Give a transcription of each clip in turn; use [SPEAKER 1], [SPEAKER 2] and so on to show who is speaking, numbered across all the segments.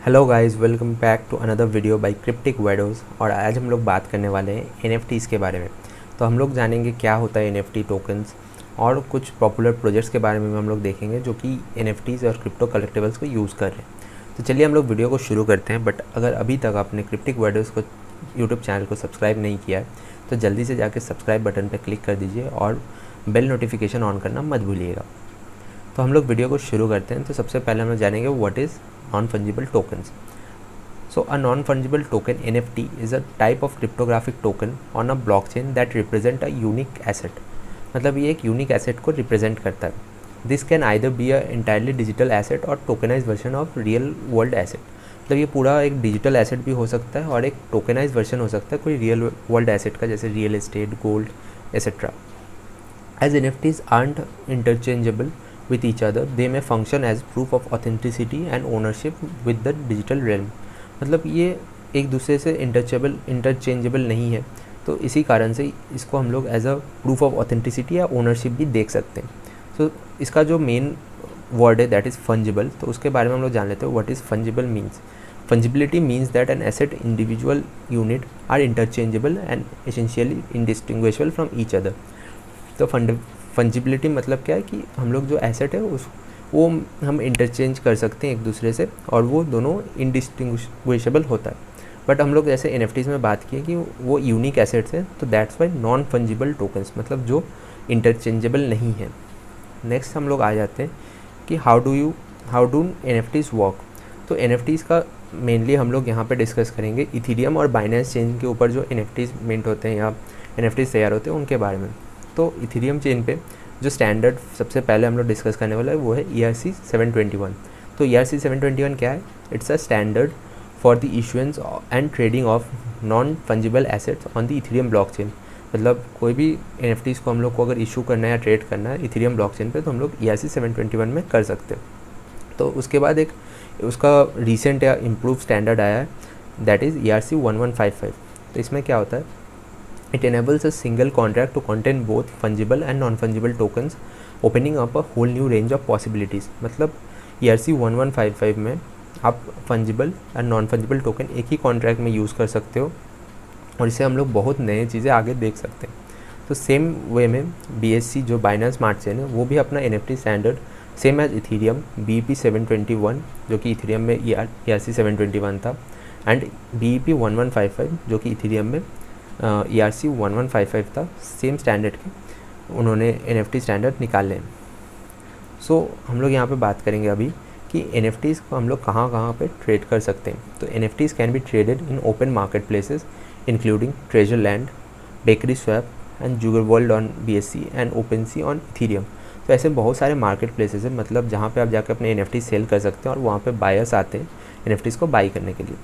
[SPEAKER 1] Hello guys, welcome back to another video by cryptic वेडोज। और आज हम लोग बात करने वाले हैं एनएफटीज़ के बारे में। तो हम लोग जानेंगे क्या होता है एनएफटी टोकन्स और कुछ पॉपुलर प्रोजेक्ट्स के बारे में हम लोग देखेंगे जो कि एनएफटीज़ और क्रिप्टो कलेक्टिबल्स को यूज़ कर रहे हैं। तो चलिए हम लोग वीडियो को शुरू करते हैं। बट अगर अभी तक आपने क्रिप्टिक वेडोज को यूट्यूब चैनल को सब्सक्राइब नहीं किया है तो जल्दी से जाकर सब्सक्राइब बटन पर क्लिक कर दीजिए और बेल नोटिफिकेशन ऑन करना मत भूलिएगा। तो हम लोग वीडियो को शुरू करते हैं। तो सबसे पहले हम लोग जानेंगे what is non-fungible tokens. So a non-fungible token NFT is a type of cryptographic token on a blockchain that represent a unique asset. मतलब ये एक यूनिक एसेट को रिप्रेजेंट करता है. This can either be a entirely digital asset or tokenized version of real world asset. मतलब ये पूरा एक डिजिटल एसेट भी हो सकता है और एक टोकेनाइज वर्जन हो सकता है कोई रियल वर्ल्ड एसेट का, जैसे real estate, gold etcetera. As NFTs aren't interchangeable with each other, they may function as proof of authenticity and ownership with the digital realm. मतलब ये एक दूसरे से इंटरचेंजेबल नहीं है, तो इसी कारण से इसको हम लोग as a proof of authenticity या ओनरशिप भी देख सकते हैं. सो इसका जो मेन वर्ड है दैट इज़ फंजिबल. तो उसके बारे में हम लोग जान लेते हैं what is fungible means. Fungibility means that an asset individual unit are interchangeable and essentially indistinguishable from each other. तो फंजिबिलिटी मतलब क्या है कि हम लोग जो एसेट है वो हम इंटरचेंज कर सकते हैं एक दूसरे से और वो दोनों इंडिस्टिंग्विशेबल होता है. बट हम लोग जैसे एनएफटीज़ में बात की कि वो यूनिक एसेट्स हैं, तो that's why non fungible tokens, मतलब जो इंटरचेंजेबल नहीं है. नेक्स्ट हम लोग आ जाते हैं कि हाउ डू एनएफटीज़ वर्क. तो एनएफटीज़ का मेनली हम लोग यहाँ पे डिस्कस करेंगे इथीरियम और बाइनेंस चेन के ऊपर जो एनएफटीज़ मिंट होते हैं या एनएफटीज़ तैयार होते हैं उनके बारे में. तो इथीरियम चेन पे जो स्टैंडर्ड सबसे पहले हम लोग डिस्कस करने वाला है वो है ERC 721. तो ERC 721 क्या है? It's a standard for the issuance and trading of non fungible assets on the Ethereum blockchain. मतलब कोई भी एनएफटीज़ को हम लोग को अगर इशू करना है या ट्रेड करना है इथीरियम ब्लॉकचेन पे तो हम लोग ERC 721 में कर सकते हैं. तो उसके बाद एक उसका रिसेंट या इम्प्रूव स्टैंडर्ड आया है दैट इज़ ERC 1155. तो इसमें क्या होता है? It enables a single contract to contain both fungible and non-fungible tokens, opening up a whole new range of possibilities. मतलब ERC 1155 में आप fungible and non-fungible token एक ही कॉन्ट्रैक्ट में यूज़ कर सकते हो और इससे हम लोग बहुत नए चीज़ें आगे देख सकते हैं. तो सेम वे में BSC जो बाइनेंस स्मार्ट चेन है वो भी अपना NFT standard same as Ethereum BEP 721 जो कि इथीरियम में ERC 721 था एंड BEP 1155 जो कि इथीरियम में ERC 1155 था, सेम स्टैंडर्ड के उन्होंने NFT स्टैंडर्ड निकाले हैं. सो हम लोग यहाँ पे बात करेंगे अभी कि NFTs को हम लोग कहाँ कहाँ पे ट्रेड कर सकते हैं. तो NFTs can be traded in open market places including treasure land, bakery swap and jugger world on BSC and OpenSea on Ethereum. तो ऐसे बहुत सारे मार्केट प्लेसेस हैं, मतलब जहाँ पे आप जाकर अपने NFT सेल कर सकते हैं और वहाँ पे बायर्स आते हैं NFTs को बाई करने के लिए.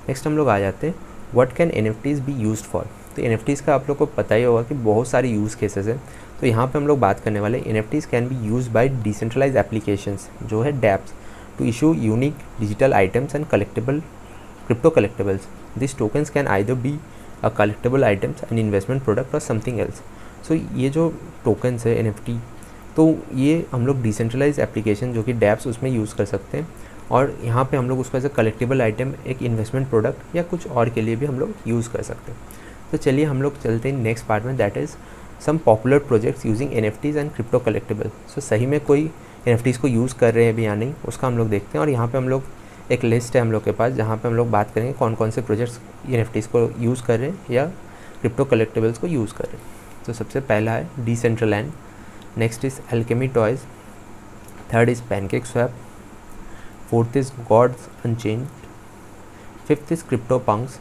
[SPEAKER 1] नेक्स्ट हम लोग आ जाते हैं what can NFTs be used for. तो NFTs का आप लोग को पता ही होगा कि बहुत सारे यूज़ केसेस हैं. तो यहाँ पे हम लोग बात करने वाले NFTs can be use by decentralise applications जो है dapps to issue unique digital items and collectible crypto collectibles. This tokens can either be a collectible items and investment product और समथिंग एल्स. सो ये जो tokens है NFT, तो ये हम लोग डिसेंट्रलाइज एप्लीकेशन जो कि डैप्स उसमें यूज़ कर सकते हैं और यहाँ पे हम लोग उसको एज अ कलेक्टिबल आइटम, एक इन्वेस्टमेंट प्रोडक्ट या कुछ और के लिए भी हम लोग यूज़ कर सकते हैं. तो चलिए हम लोग चलते हैं नेक्स्ट पार्ट में that is some popular projects using NFTs and crypto collectible. So सही में कोई NFTs को यूज़ कर रहे हैं भी या नहीं उसका हम लोग देखते हैं. और यहाँ पे हम लोग एक लिस्ट है हम लोग के पास जहाँ पे हम लोग बात करेंगे कौन कौन से प्रोजेक्ट्स NFTs को यूज़ कर रहे हैं या क्रिप्टो कलेक्टिबल्स को यूज़ कर रहे हैं. तो सबसे पहला है Decentraland, next is Alchemy Toys, third is PancakeSwap, fourth is Gods Unchained, fifth is CryptoPunks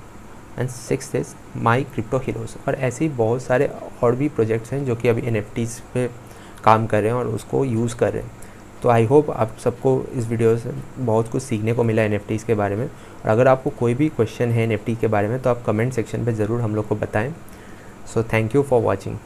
[SPEAKER 1] and sixth is My Crypto Heroes. और ऐसे ही बहुत सारे और भी प्रोजेक्ट्स हैं जो कि अभी NFTs पे काम कर रहे हैं और उसको यूज़ कर रहे हैं. तो आई होप आप सबको इस वीडियो से बहुत कुछ सीखने को मिला NFTs के बारे में. और अगर आपको कोई भी क्वेश्चन है NFT के बारे में तो आप कमेंट सेक्शन पे ज़रूर हम लोग को बताएं. So thank you for watching.